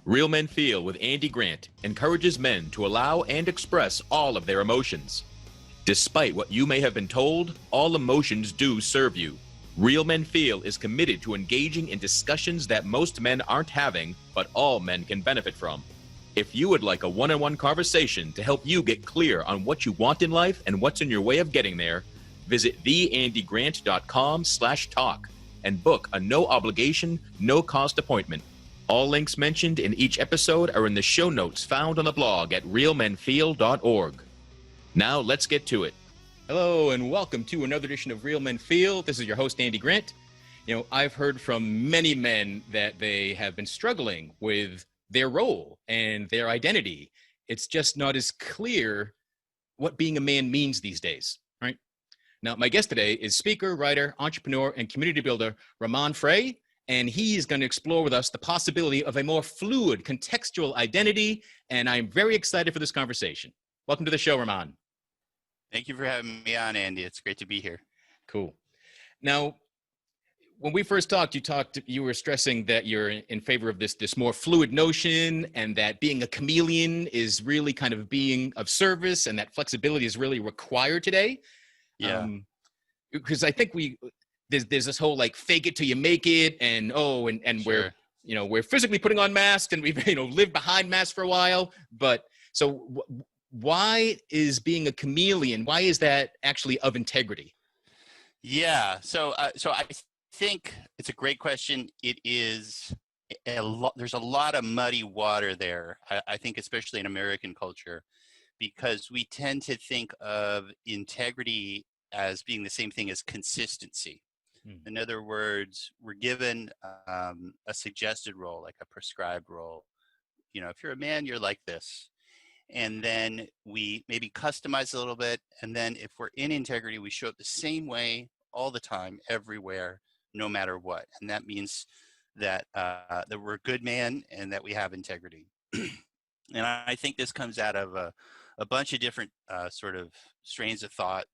Real Men Feel with Andy Grant encourages men to allow and express all of their emotions. Despite what you may have been told, all emotions do serve you. Real Men Feel is committed to engaging in discussions that most men aren't having, but all men can benefit from. If you would like a one-on-one conversation to help you get clear on what you want in life and what's in your way of getting there, visit theandygrant.com/talk and book a no-obligation, no-cost appointment. All links mentioned in each episode are in the show notes found on the blog at realmenfeel.org. Now let's get to it. Hello and welcome to another edition of Real Men Feel. This is your host, Andy Grant. I've heard from many men that they have been struggling with their role and their identity. It's just not as clear what being a man means these days, right? Now, my guest today is speaker, writer, entrepreneur, and community builder, Raman Frey, and he is going to explore with us the possibility of a more fluid, contextual identity, and I'm very excited for this conversation. Welcome to the show, Raman. Thank you for having me on, Andy. It's great to be here. Cool. Now, when we first talked, you were stressing that you're in favor of this more fluid notion, and that being a chameleon is really kind of being of service, and that flexibility is really required today. Yeah. Because I think there's this whole like fake it till you make it, and Sure. we're physically putting on masks, and we've lived behind masks for a while. But so why is being a chameleon? Why is that actually of integrity? Yeah. So I think it's a great question. It is there's a lot of muddy water there. I think especially in American culture, because we tend to think of integrity as being the same thing as consistency. In other words, we're given a suggested role, like a prescribed role. If you're a man, you're like this. And then we maybe customize a little bit. And then if we're in integrity, we show up the same way all the time, everywhere, no matter what. And that means that that we're a good man and that we have integrity. And I think this comes out of a bunch of different sort of strains of thought,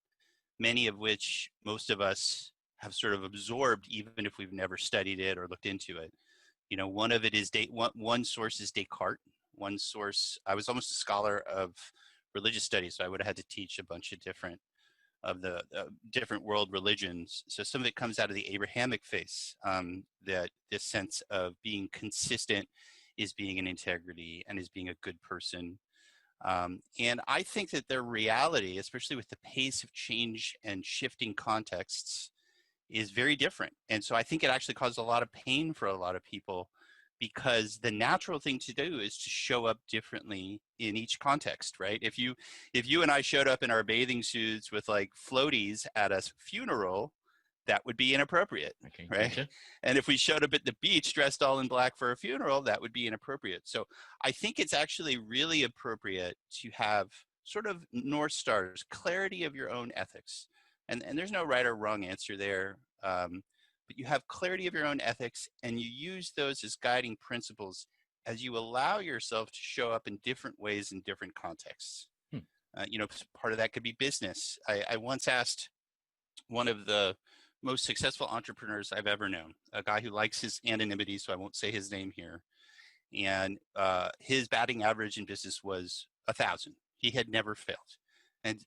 many of which most of us have sort of absorbed, even if we've never studied it or looked into it. One of it is one source is Descartes. One source, I was almost a scholar of religious studies, so I would have had to teach a bunch of different world religions. So some of it comes out of the Abrahamic faith, that this sense of being consistent is being in integrity and is being a good person. And I think that their reality, especially with the pace of change and shifting contexts, is very different. And so I think it actually caused a lot of pain for a lot of people, because the natural thing to do is to show up differently in each context, right? If you and I showed up in our bathing suits with like floaties at a funeral, that would be inappropriate, right? Gotcha. And if we showed up at the beach dressed all in black for a funeral, that would be inappropriate. So I think it's actually really appropriate to have sort of North Stars, clarity of your own ethics. And there's no right or wrong answer there. But you have clarity of your own ethics, and you use those as guiding principles as you allow yourself to show up in different ways in different contexts. Part of that could be business. I once asked one of the most successful entrepreneurs I've ever known, a guy who likes his anonymity, so I won't say his name here. And his batting average in business was 1,000. He had never failed.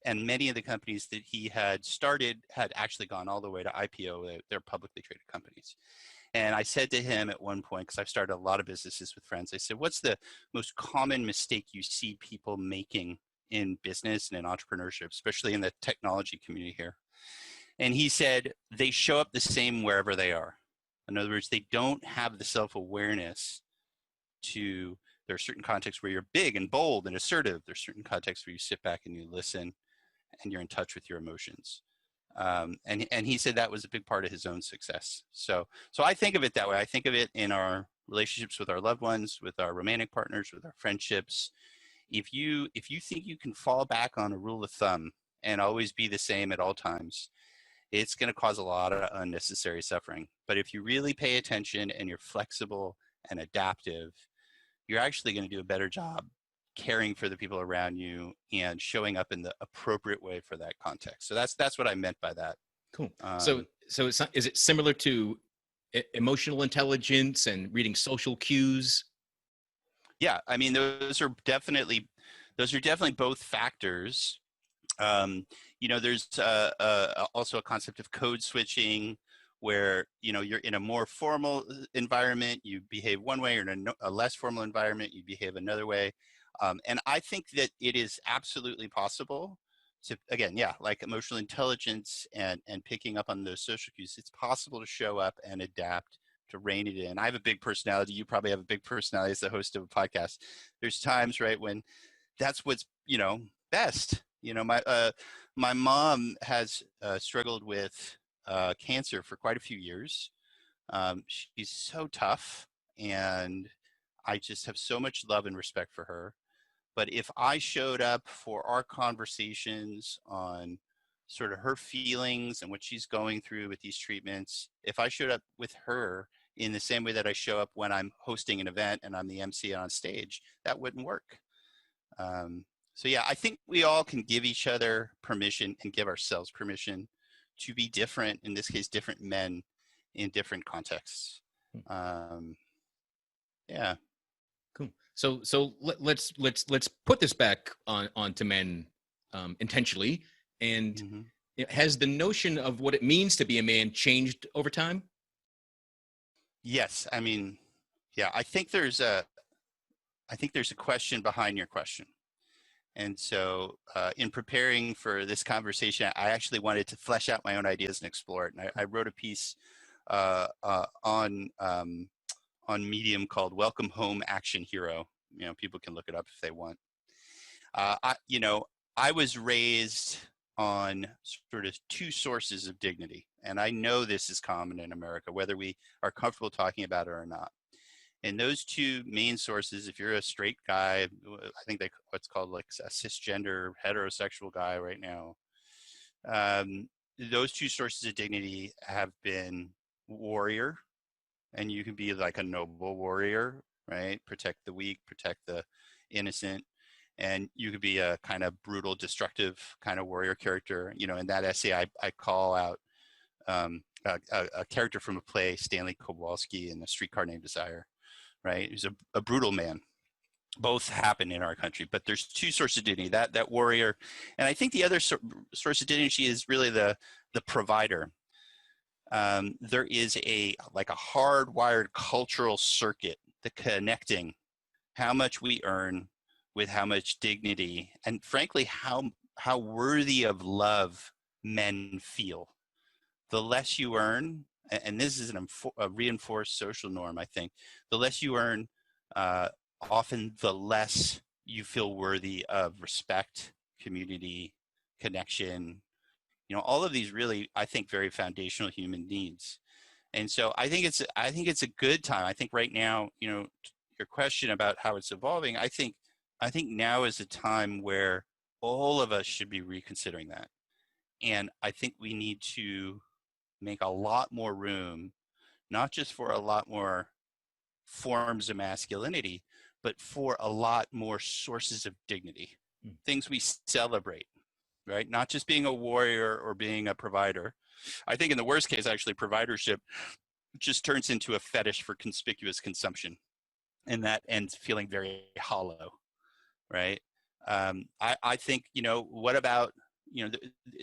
And many of the companies that he had started had actually gone all the way to IPO. They're publicly traded companies. And I said to him at one point, because I've started a lot of businesses with friends, I said, what's the most common mistake you see people making in business and in entrepreneurship, especially in the technology community here? And he said, they show up the same wherever they are. In other words, they don't have the self-awareness to, there are certain contexts where you're big and bold and assertive. There's certain contexts where you sit back and you listen and you're in touch with your emotions. And he said that was a big part of his own success. So I think of it that way. I think of it in our relationships with our loved ones, with our romantic partners, with our friendships. If you think you can fall back on a rule of thumb and always be the same at all times, it's going to cause a lot of unnecessary suffering. But if you really pay attention and you're flexible and adaptive, you're actually going to do a better job caring for the people around you and showing up in the appropriate way for that context. So that's what I meant by that. Cool. So is it similar to emotional intelligence and reading social cues? Yeah, I mean, those are definitely both factors. Um, there's also a concept of code switching, where you're in a more formal environment, you behave one way, or in a less formal environment, you behave another way. And I think that it is absolutely possible to, again, yeah, like emotional intelligence and picking up on those social cues. It's possible to show up and adapt, to rein it in. I have a big personality. You probably have a big personality as the host of a podcast. There's times, right, when that's what's best. My mom has struggled with cancer for quite a few years. She's so tough, and I just have so much love and respect for her. But if I showed up for our conversations on sort of her feelings and what she's going through with these treatments, if I showed up with her in the same way that I show up when I'm hosting an event and I'm the MC on stage, that wouldn't work. Um, so yeah, I think we all can give each other permission and give ourselves permission to be different. In this case, different men in different contexts. Um, yeah. Cool. So let's put this back onto men intentionally. And hmm has the notion of what it means to be a man changed over time? Yes. I mean, yeah. I think there's a question behind your question. And so, in preparing for this conversation, I actually wanted to flesh out my own ideas and explore it. And I wrote a piece on Medium called "Welcome Home, Action Hero." People can look it up if they want. I was raised on sort of two sources of dignity, and I know this is common in America, whether we are comfortable talking about it or not. And those two main sources, if you're a straight guy, I think what's called like a cisgender heterosexual guy right now, um, those two sources of dignity have been warrior, and you can be like a noble warrior, right? Protect the weak, protect the innocent. And you could be a kind of brutal, destructive kind of warrior character. In that essay, I call out a character from a play, Stanley Kowalski, in A Streetcar Named Desire, right? He's a brutal man. Both happen in our country, but there's two sources of dignity, that warrior. And I think the other source of dignity is really the provider. There is a hardwired cultural circuit, the connecting how much we earn with how much dignity, and frankly, how worthy of love men feel. The less you earn, and this is a reinforced social norm, I think, the less you earn, uh, often the less you feel worthy of respect, community, connection, all of these really, I think, very foundational human needs. And so I think it's a good time. I think right now, your question about how it's evolving, I think now is a time where all of us should be reconsidering that. And I think we need to make a lot more room, not just for a lot more forms of masculinity, but for a lot more sources of dignity, things we celebrate, right? Not just being a warrior or being a provider. I think in the worst case, actually, providership just turns into a fetish for conspicuous consumption, and that ends feeling very hollow, right? I think, what about,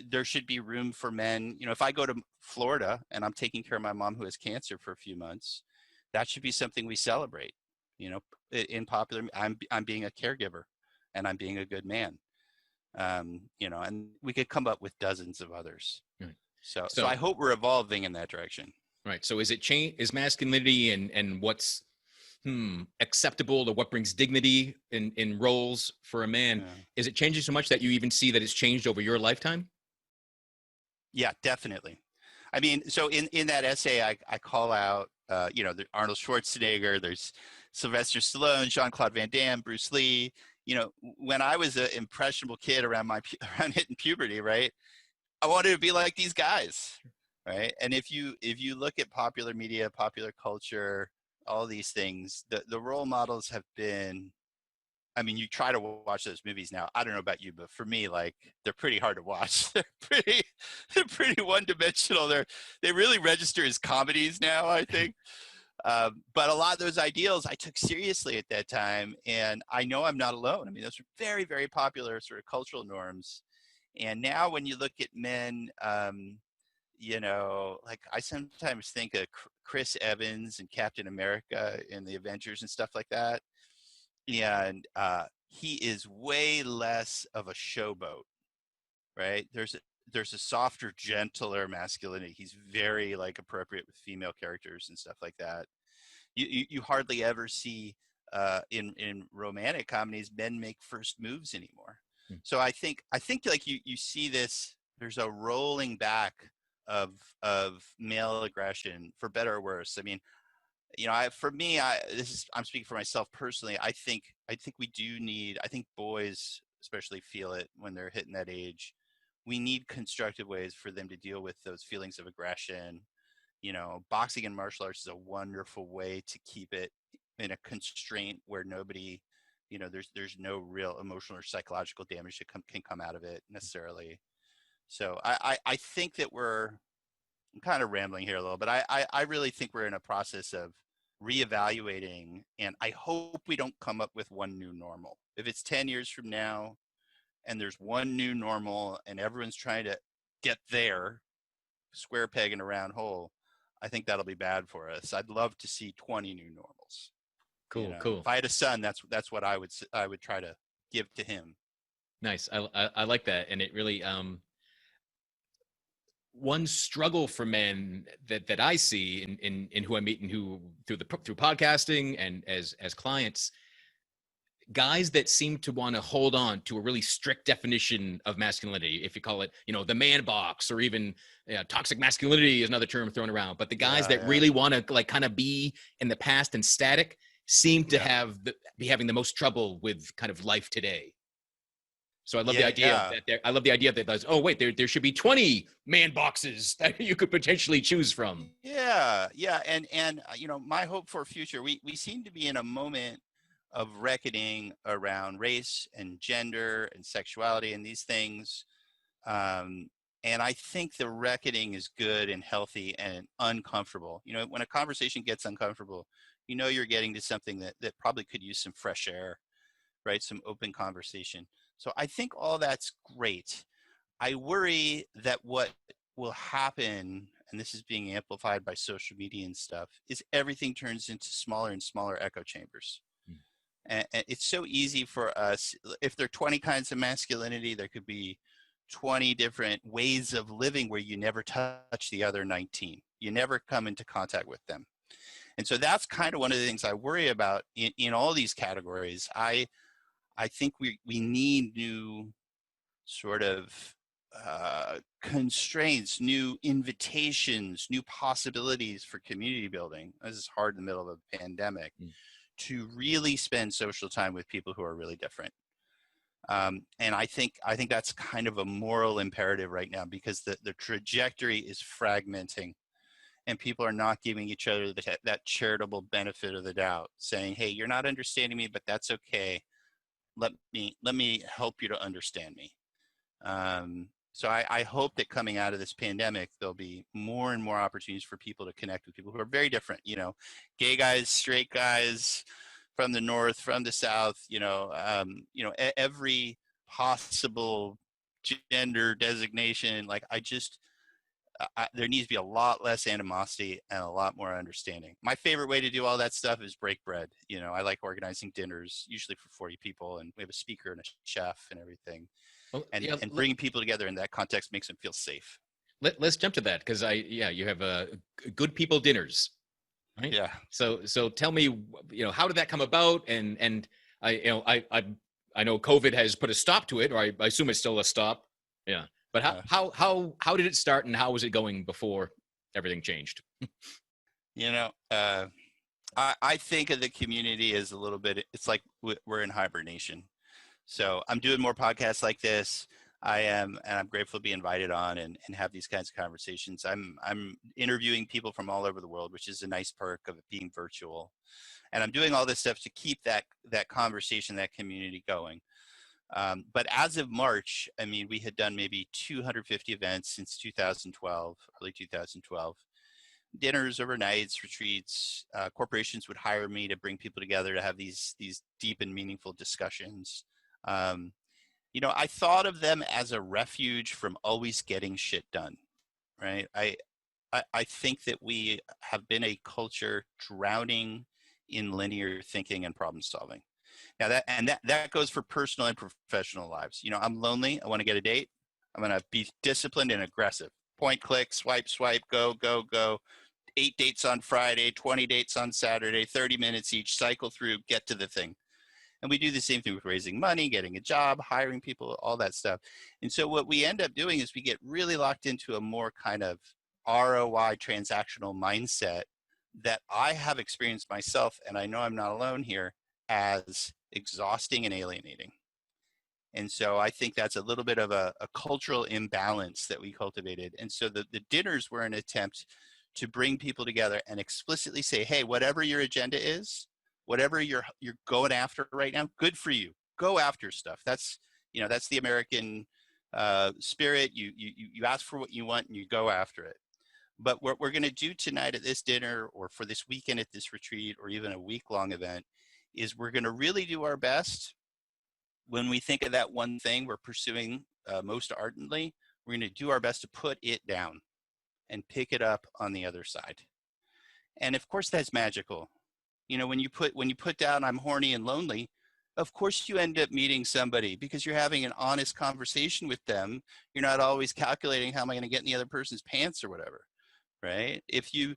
there should be room for men. If I go to Florida and I'm taking care of my mom who has cancer for a few months, that should be something we celebrate. In popular, I'm being a caregiver, and I'm being a good man. And we could come up with dozens of others. Right. So I hope we're evolving in that direction. Right. So is it change? Is masculinity and what's acceptable, or what brings dignity in roles for a man? Yeah. Is it changing so much that you even see that it's changed over your lifetime? Yeah, definitely. I mean, so in that essay, I call out, Arnold Schwarzenegger, there's Sylvester Stallone, Jean-Claude Van Damme, Bruce Lee. When I was an impressionable kid around hitting puberty, right, I wanted to be like these guys, right? And if you look at popular media, popular culture, all these things, the role models have been, I mean, you try to watch those movies now. I don't know about you, but for me, like, they're pretty hard to watch. They're pretty one-dimensional. They really register as comedies now, I think. But a lot of those ideals I took seriously at that time, and I know I'm not alone. I mean, those are very, very popular sort of cultural norms. And now when you look at men, like I sometimes think of Chris Evans and Captain America in the Avengers and stuff like that. And he is way less of a showboat, right? There's a softer, gentler masculinity. He's very like appropriate with female characters and stuff like that. You hardly ever see in romantic comedies men make first moves anymore. So I think like you see this. There's a rolling back of male aggression, for better or worse. I mean, for me, I'm speaking for myself personally. I think we do need. I think boys especially feel it when they're hitting that age. We need constructive ways for them to deal with those feelings of aggression. Boxing and martial arts is a wonderful way to keep it in a constraint where nobody, there's no real emotional or psychological damage that can come out of it necessarily. So I think that I'm kind of rambling here a little, but I really think we're in a process of reevaluating, and I hope we don't come up with one new normal. If it's 10 years from now and there's one new normal and everyone's trying to get there, square peg in a round hole, I think that'll be bad for us. I'd love to see 20 new normals. Cool. If I had a son, that's what I would try to give to him. Nice. I like that, and it really one struggle for men that I see in who I meet and who through podcasting and as clients, guys that seem to want to hold on to a really strict definition of masculinity, if you call it, the man box, or even toxic masculinity is another term thrown around. But the guys that really want to like kind of be in the past and static seem to be having the most trouble with kind of life today. So I love the idea that oh wait, there should be 20 man boxes that you could potentially choose from. Yeah. And my hope for future, we seem to be in a moment of reckoning around race and gender and sexuality and these things. And I think the reckoning is good and healthy and uncomfortable. When a conversation gets uncomfortable, you're getting to something that probably could use some fresh air, right? Some open conversation. So I think all that's great. I worry that what will happen, and this is being amplified by social media and stuff, is everything turns into smaller and smaller echo chambers. And it's so easy for us. If there are 20 kinds of masculinity, there could be 20 different ways of living where you never touch the other 19. You never come into contact with them. And so that's kind of one of the things I worry about in all these categories. I think we need new sort of constraints, new invitations, new possibilities for community building. This is hard in the middle of a pandemic. To really spend social time with people who are really different. And I think that's kind of a moral imperative right now, because the trajectory is fragmenting and people are not giving each other that charitable benefit of the doubt, saying, hey, you're not understanding me, but that's okay. Let me help you to understand me. So I hope that coming out of this pandemic, there'll be more and more opportunities for people to connect with people who are very different, gay guys, straight guys, from the North, from the South, every possible gender designation. Like there needs to be a lot less animosity and a lot more understanding. My favorite way to do all that stuff is break bread. I like organizing dinners, usually for 40 people, and we have a speaker and a chef and everything. And bringing people together in that context makes them feel safe. Let's jump to that, because you have good people dinners, right? Yeah. So tell me, how did that come about? And I know COVID has put a stop to it, or I assume it's still a stop. Yeah. But how did it start, and how was it going before everything changed? I think of the community as a little bit. It's like we're in hibernation. So I'm doing more podcasts like this. And I'm grateful to be invited on and have these kinds of conversations. I'm interviewing people from all over the world, which is a nice perk of it being virtual. And I'm doing all this stuff to keep that conversation, that community going. But as of March, we had done maybe 250 events since 2012, early 2012. dinners, overnights, retreats. Corporations would hire me to bring people together to have these deep and meaningful discussions. I thought of them as a refuge from always getting shit done, right? I think that we have been a culture drowning in linear thinking and problem solving. Now that goes for personal and professional lives. I'm lonely. I want to get a date. I'm going to be disciplined and aggressive. Point, click, swipe, go, go, go. 8 dates on Friday, 20 dates on Saturday, 30 minutes each, cycle through, get to the thing. And we do the same thing with raising money, getting a job, hiring people, all that stuff. And so what we end up doing is we get really locked into a more kind of ROI transactional mindset that I have experienced myself, and I know I'm not alone here, as exhausting and alienating. And so I think that's a little bit of a cultural imbalance that we cultivated. And so the dinners were an attempt to bring people together and explicitly say, hey, whatever your agenda is, whatever you're going after right now, good for you. Go after stuff. That's the American spirit. You ask for what you want and you go after it. But what we're going to do tonight at this dinner, or for this weekend at this retreat, or even a week-long event, is we're going to really do our best. When we think of that one thing we're pursuing most ardently, we're going to do our best to put it down and pick it up on the other side. And of course, that's magical. When you put down I'm horny and lonely, of course you end up meeting somebody because you're having an honest conversation with them. You're not always calculating how am I going to get in the other person's pants or whatever, right? If you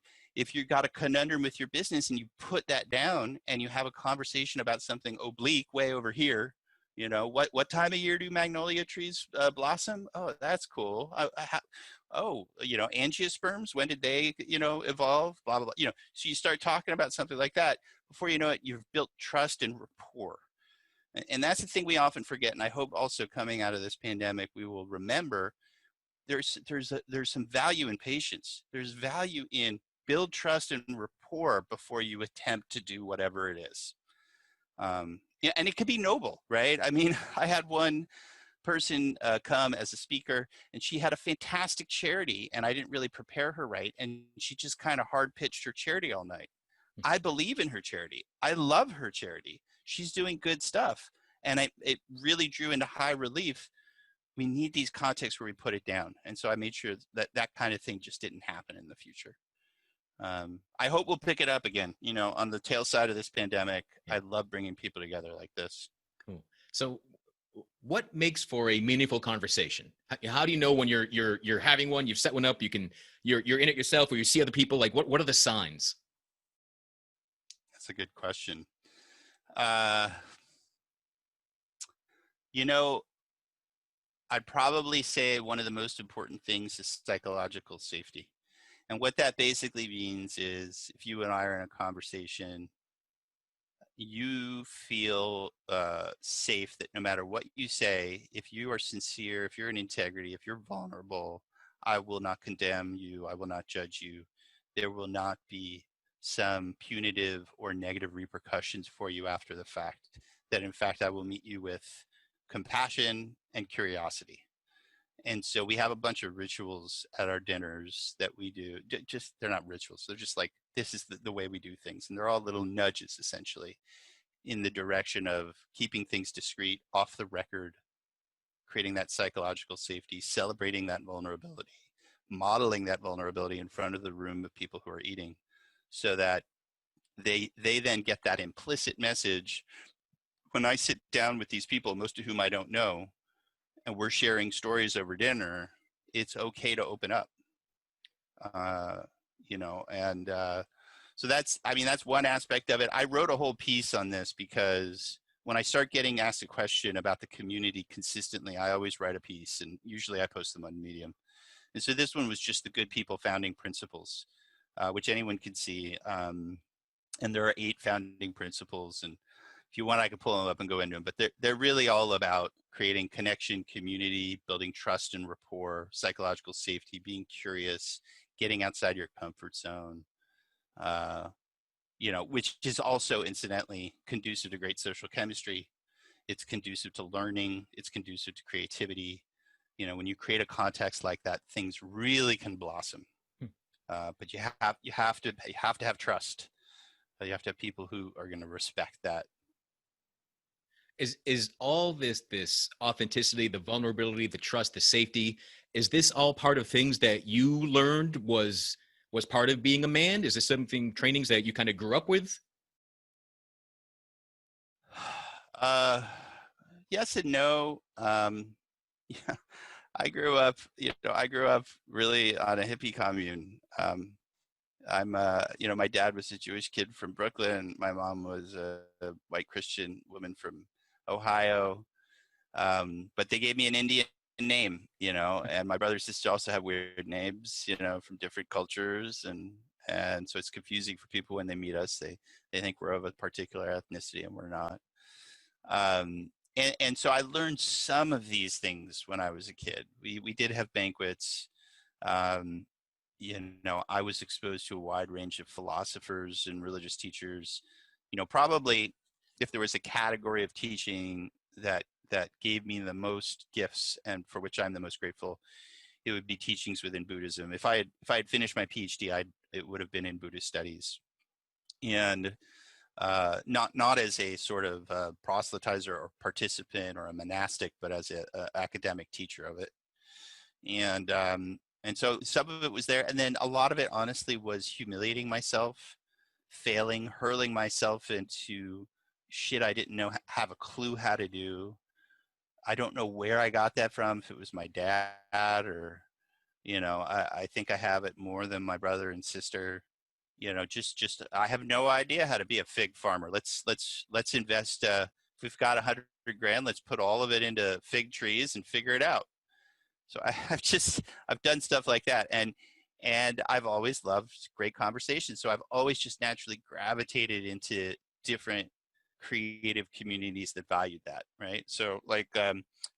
got a conundrum with your business and you put that down and you have a conversation about something oblique way over here, what time of year do magnolia trees blossom? Oh, that's cool. Angiosperms, when did they, evolve? Blah, blah, blah. So you start talking about something like that. Before you know it, you've built trust and rapport. And that's the thing we often forget. And I hope also coming out of this pandemic, we will remember there's some value in patience. There's value in build trust and rapport before you attempt to do whatever it is. And it could be noble, right? I mean, I had one person come as a speaker, and she had a fantastic charity, and I didn't really prepare her right, and she just kind of hard pitched her charity all night. I believe in her charity. I love her charity. She's doing good stuff, and it really drew into high relief. We need these contexts where we put it down, and so I made sure that kind of thing just didn't happen in the future. I hope we'll pick it up again, on the tail side of this pandemic. Yeah. I love bringing people together like this. Cool. So what makes for a meaningful conversation? How do you know when you're having one, you've set one up, you're in it yourself, or you see other people? Like what are the signs? That's a good question. I'd probably say one of the most important things is psychological safety. And what that basically means is if you and I are in a conversation, you feel safe that no matter what you say, if you are sincere, if you're in integrity, if you're vulnerable, I will not condemn you. I will not judge you. There will not be some punitive or negative repercussions for you after the fact. That in fact, I will meet you with compassion and curiosity. And so we have a bunch of rituals at our dinners that we do. Just they're not rituals. They're just like, this is the way we do things. And they're all little nudges, essentially, in the direction of keeping things discreet, off the record, creating that psychological safety, celebrating that vulnerability, modeling that vulnerability in front of the room of people who are eating, so that they then get that implicit message. When I sit down with these people, most of whom I don't know, and we're sharing stories over dinner, it's okay to open up. So that's one aspect of it. I wrote a whole piece on this because when I start getting asked a question about the community consistently, I always write a piece, and usually I post them on Medium. And so this one was just the Good People Founding Principles, which anyone can see. And there are 8 founding principles, and if you want, I can pull them up and go into them, but they're really all about creating connection, community, building trust and rapport, psychological safety, being curious, getting outside your comfort zone, which is also incidentally conducive to great social chemistry. It's conducive to learning. It's conducive to creativity. When you create a context like that, things really can blossom. But you have to have trust. You have to have people who are going to respect that. Is all this authenticity, the vulnerability, the trust, the safety, is this all part of things that you learned was part of being a man? Is this something trainings that you kind of grew up with? Uh, yes and no. Yeah, I grew up really on a hippie commune. My dad was a Jewish kid from Brooklyn. My mom was a white Christian woman from Ohio. But they gave me an Indian name, and my brother and sister also have weird names, from different cultures, and so it's confusing for people when they meet us. They think we're of a particular ethnicity and we're not. And so I learned some of these things when I was a kid. We did have banquets. Um, I was exposed to a wide range of philosophers and religious teachers. Probably if there was a category of teaching that gave me the most gifts and for which I'm the most grateful, it would be teachings within Buddhism. If I had finished my PhD, it would have been in Buddhist studies, and not as a sort of proselytizer or participant or a monastic, but as a academic teacher of it. And so some of it was there, and then a lot of it honestly was humiliating myself, failing, hurling myself into shit I didn't have a clue how to do. I don't know where I got that from, if it was my dad or, I think I have it more than my brother and sister. Just I have no idea how to be a fig farmer. Let's invest. If we've got 100 grand, let's put all of it into fig trees and figure it out. So I've done stuff like that, and I've always loved great conversations. So I've always just naturally gravitated into different creative communities that valued that, right? So like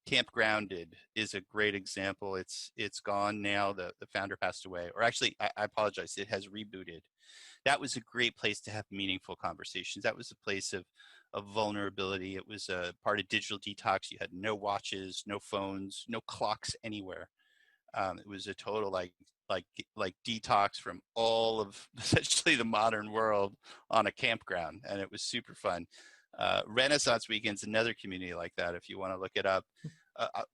Camp Grounded is a great example. It's gone now. The founder passed away, or actually, I apologize. It has rebooted. That was a great place to have meaningful conversations. That was a place of vulnerability. It was a part of digital detox. You had no watches, no phones, no clocks anywhere. It was a total like detox from all of essentially the modern world on a campground, and it was super fun. Renaissance Weekend's another community like that. If you want to look it up,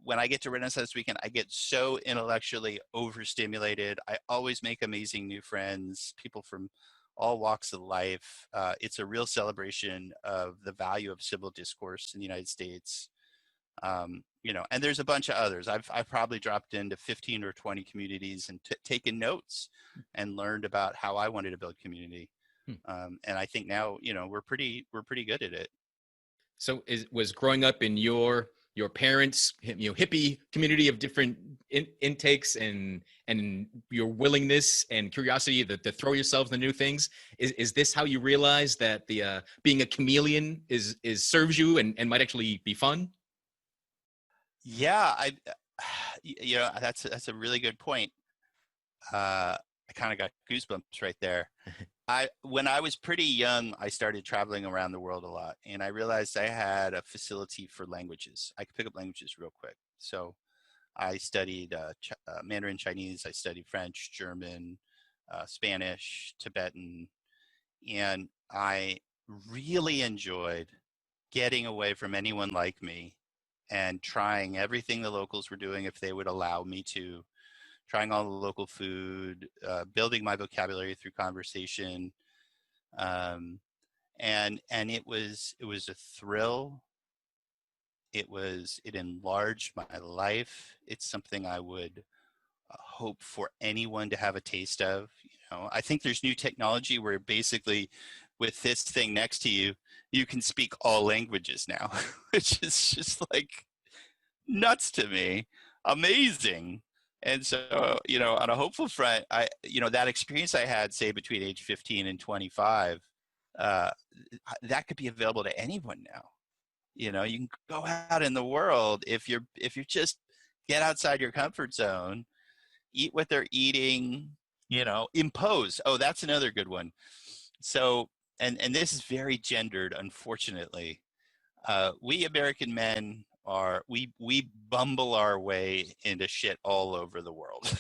when I get to Renaissance Weekend, I get so intellectually overstimulated. I always make amazing new friends, people from all walks of life. It's a real celebration of the value of civil discourse in the United States. And there's a bunch of others. I've probably dropped into 15 or 20 communities and taken notes and learned about how I wanted to build community. And I think now, we're pretty good at it. So was growing up in your parents, hippie community of different intakes and your willingness and curiosity to throw yourselves into new things, is this how you realize that the being a chameleon is serves you and might actually be fun? Yeah, that's a really good point. I kind of got goosebumps right there. When I was pretty young, I started traveling around the world a lot, and I realized I had a facility for languages. I could pick up languages real quick. So I studied Mandarin Chinese, I studied French, German, Spanish, Tibetan, and I really enjoyed getting away from anyone like me and trying everything the locals were doing if they would allow me to, trying all the local food, building my vocabulary through conversation. Um, and it was a thrill. It enlarged my life. It's something I would hope for anyone to have a taste of. I think there's new technology where basically with this thing next to you, you can speak all languages now, which is just like nuts to me. Amazing. And so, on a hopeful front, that experience I had, say, between age 15 and 25, uh, that could be available to anyone now. You can go out in the world if you just get outside your comfort zone, eat what they're eating, impose. Oh, that's another good one. So, and this is very gendered, unfortunately. We American men we bumble our way into shit all over the world.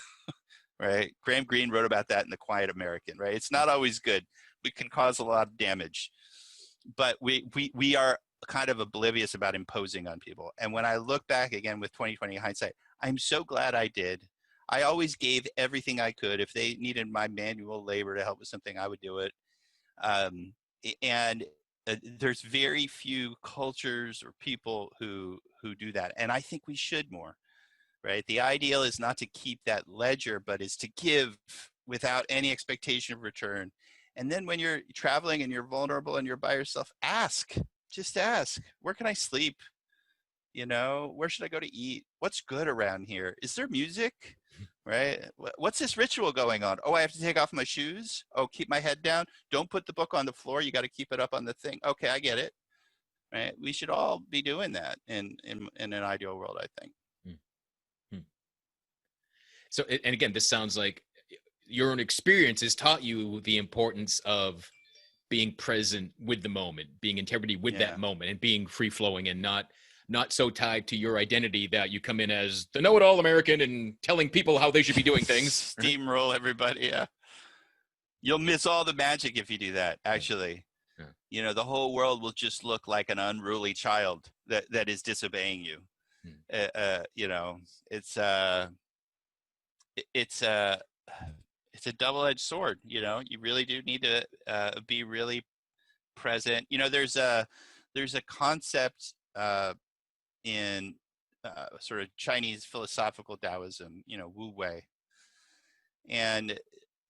right? Graham Greene wrote about that in The Quiet American, right? It's not always good. We can cause a lot of damage, but we are kind of oblivious about imposing on people. And when I look back again with 2020 hindsight, I'm so glad I did. I always gave everything I could. If they needed my manual labor to help with something, I would do it. Um, and there's very few cultures or people who do that. And I think we should more, right? The ideal is not to keep that ledger, but is to give without any expectation of return. And then when you're traveling and you're vulnerable and you're by yourself, just ask, where can I sleep? Where should I go to eat? What's good around here? Is there music? Right? What's this ritual going on? Oh, I have to take off my shoes. Oh, keep my head down. Don't put the book on the floor. You got to keep it up on the thing. Okay, I get it. Right? We should all be doing that in an ideal world, I think. Hmm. So, and again, this sounds like your own experience has taught you the importance of being present with the moment, being integrity with that moment, and being free flowing, and not so tied to your identity that you come in as the know-it-all American and telling people how they should be doing things. Steamroll everybody. Yeah. You'll miss all the magic if you do that, actually. Yeah. The whole world will just look like an unruly child that is disobeying you. It's a double-edged sword. You really do need to be really present. There's a concept in sort of Chinese philosophical Taoism, Wu Wei, and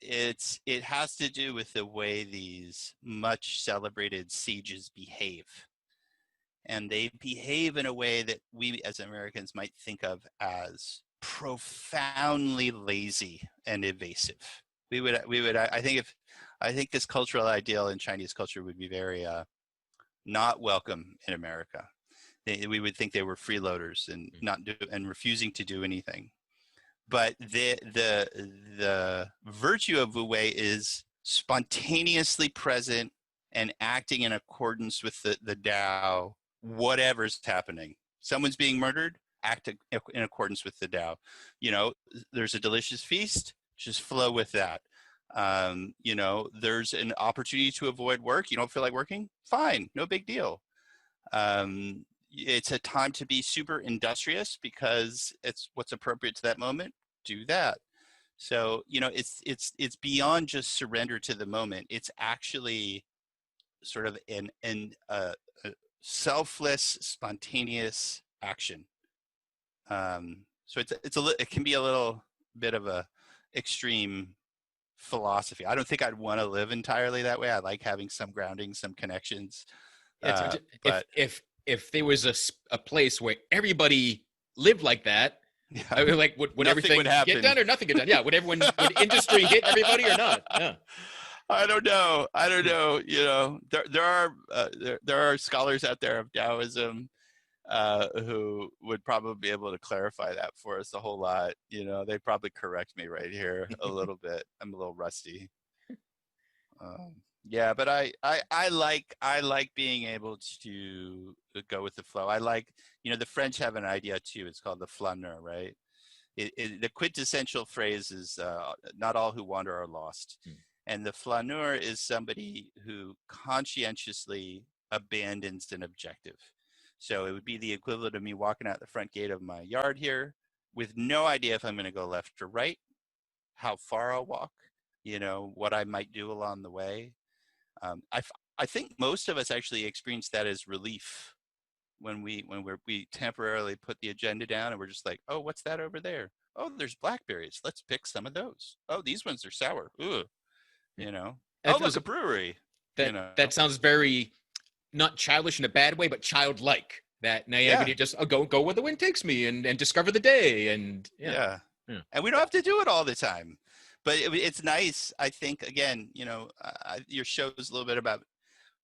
it has to do with the way these much celebrated sages behave. And they behave in a way that we as Americans might think of as profoundly lazy and evasive. I think this cultural ideal in Chinese culture would be very not welcome in America. We would think they were freeloaders and refusing to do anything. But the virtue of Wu Wei is spontaneously present and acting in accordance with the Tao, whatever's happening. Someone's being murdered, act in accordance with the Tao. There's a delicious feast, just flow with that. There's an opportunity to avoid work. You don't feel like working? Fine, no big deal. It's a time to be super industrious because it's what's appropriate to that moment. Do that. So, it's beyond just surrender to the moment. It's actually sort of a selfless, spontaneous action. So it can be a little bit of a extreme philosophy. I don't think I'd want to live entirely that way. I like having some grounding, some connections. But if there was a place where everybody lived like that, I mean, like would everything get done or nothing get done? Yeah, would industry hit everybody or not? Yeah. I don't know. There are scholars out there of Taoism who would probably be able to clarify that for us a whole lot. They'd probably correct me right here a little bit. I'm a little rusty. Yeah, but I like being able to go with the flow. I like, the French have an idea too. It's called the flaneur, right? The quintessential phrase is not all who wander are lost. And the flaneur is somebody who conscientiously abandons an objective. So it would be the equivalent of me walking out the front gate of my yard here with no idea if I'm going to go left or right, how far I'll walk, what I might do along the way. I think most of us actually experience that as relief when we temporarily put the agenda down and we're just like, oh, what's that over there? Oh, there's blackberries. Let's pick some of those. Oh, these ones are sour. Ooh, Oh, look, a brewery. That sounds very not childish in a bad way, but childlike. That naivety, just go where the wind takes me and discover the day. And yeah. And we don't have to do it all the time. But it's nice, I think, again, your show is a little bit about,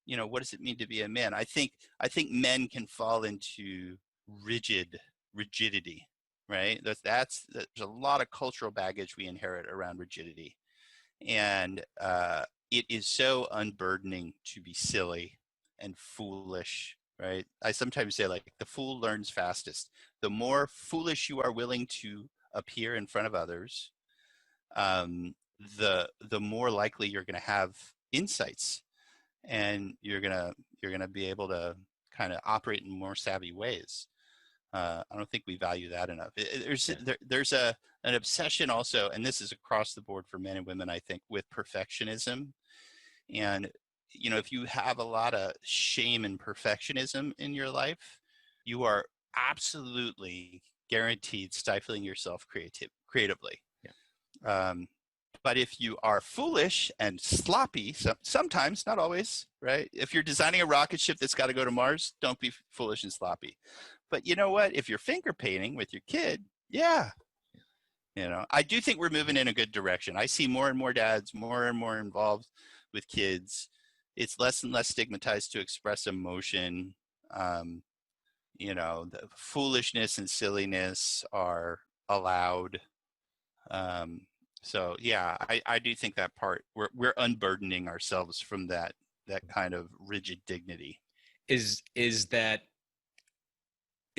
what does it mean to be a man? I think men can fall into rigidity, right? There's a lot of cultural baggage we inherit around rigidity. And it is so unburdening to be silly and foolish, right? I sometimes say, like, the fool learns fastest. The more foolish you are willing to appear in front of others, the more likely you're going to have insights, and you're gonna be able to kind of operate in more savvy ways. I don't think we value that enough. There's an obsession also, and this is across the board for men and women, I think, with perfectionism. And if you have a lot of shame and perfectionism in your life, you are absolutely guaranteed stifling yourself creatively. Yeah. But if you are foolish and sloppy, sometimes, not always, right? If you're designing a rocket ship that's got to go to Mars, don't be foolish and sloppy. But you know what? If you're finger painting with your kid, yeah. I do think we're moving in a good direction. I see more and more dads, more and more involved with kids. It's less and less stigmatized to express emotion. The foolishness and silliness are allowed. So yeah, I do think that part, we're unburdening ourselves from that kind of rigid dignity. Is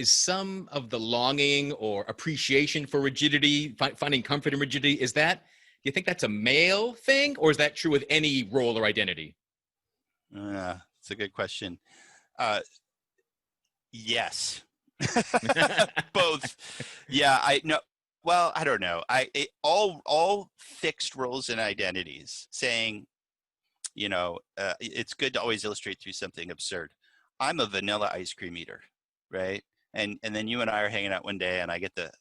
some of the longing or appreciation for rigidity, finding comfort in rigidity, do you think that's a male thing, or is that true with any role or identity? It's a good question. Yes. Both. Yeah, I know. Well, I don't know. All fixed roles and identities, saying, it's good to always illustrate through something absurd. I'm a vanilla ice cream eater, right? And then you and I are hanging out one day, and I get the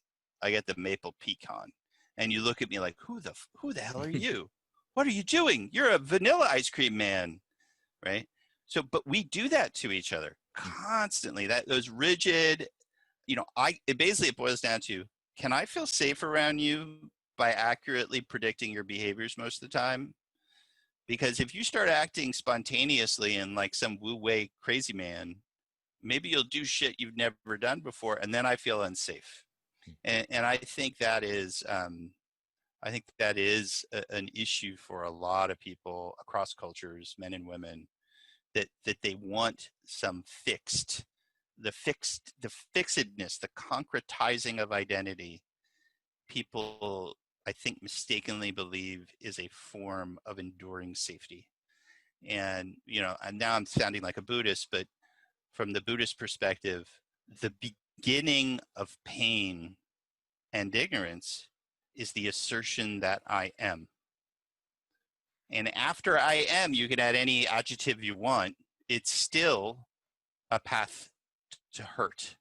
maple pecan, and you look at me like, who the hell are you? What are you doing? You're a vanilla ice cream man, right? So, but we do that to each other constantly. Those rigid, it boils down to, can I feel safe around you by accurately predicting your behaviors most of the time? Because if you start acting spontaneously and like some wu-wei crazy man, maybe you'll do shit you've never done before, and then I feel unsafe. And I think that is, an issue for a lot of people across cultures, men and women, that they want some the fixedness, the concretizing of identity. People, I think, mistakenly believe is a form of enduring safety. And and now I'm sounding like a Buddhist, but from the Buddhist perspective, the beginning of pain and ignorance is the assertion that I am. And after I am, you can add any adjective you want. It's still a path to hurt.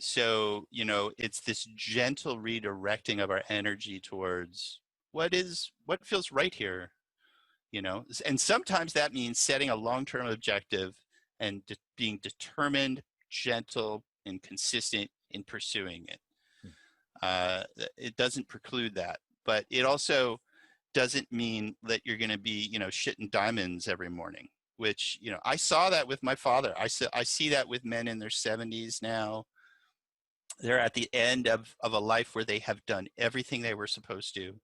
So, it's this gentle redirecting of our energy towards what feels right here, and sometimes that means setting a long-term objective and being determined, gentle, and consistent in pursuing it. It doesn't preclude that, but it also doesn't mean that you're going to be, shitting diamonds every morning, which, I saw that with my father. I see that with men in their 70s now. They're at the end of a life where they have done everything they were supposed to.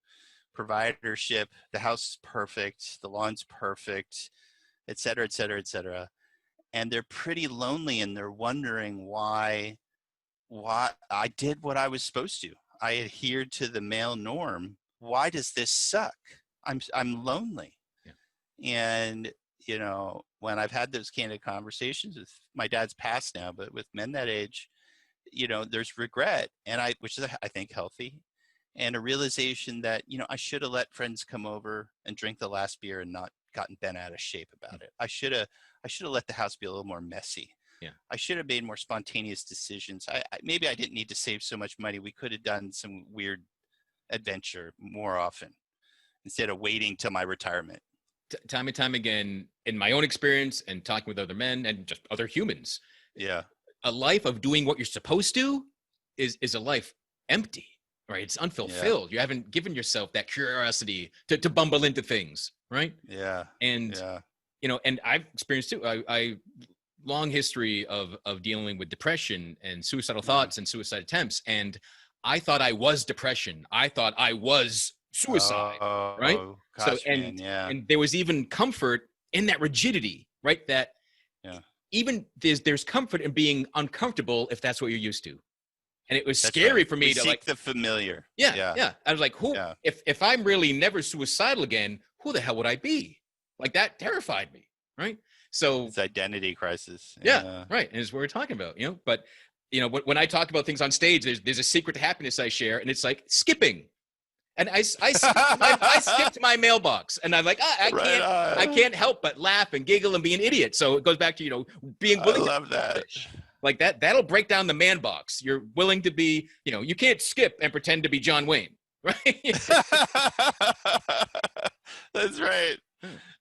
Providership, the house is perfect, the lawn's perfect, et cetera, et cetera, et cetera. And they're pretty lonely, and they're wondering why I did what I was supposed to. I adhered to the male norm. Why does this suck? I'm lonely. Yeah. And, when I've had those candid conversations with, my dad's passed now, but with men that age, there's regret, which is, I think, healthy, and a realization that, I should have let friends come over and drink the last beer and not gotten bent out of shape about it. I should have let the house be a little more messy. Yeah. I should have made more spontaneous decisions. Maybe I didn't need to save so much money. We could have done some weird adventure more often instead of waiting till my retirement. Time and time again, in my own experience and talking with other men and just other humans. Yeah. A life of doing what you're supposed to is a life empty, right? It's unfulfilled. Yeah. You haven't given yourself that curiosity to bumble into things, right? Yeah. And, and I've experienced too, I long history of dealing with depression and suicidal thoughts and suicide attempts. And I thought I was depression. I thought I was suicide, right? Gosh, and there was even comfort in that rigidity, right? That even there's comfort in being uncomfortable if that's what you're used to. And it was That's scary right. for me We to seek like, the familiar. yeah. I was like, who, Yeah. if I'm really never suicidal again, who the hell would I be? Like that terrified me. Right. So It's identity crisis. yeah, right. And it's what we're talking about, but when I talk about things on stage, there's a secret to happiness I share, and it's like skipping. And I skipped my mailbox, and I'm like, Right I on. can't help but laugh and giggle and be an idiot. So it goes back to, being I willing to love be that. selfish. Like that'll break down the man box. You're willing to be, you can't skip and pretend to be John Wayne, right? That's right.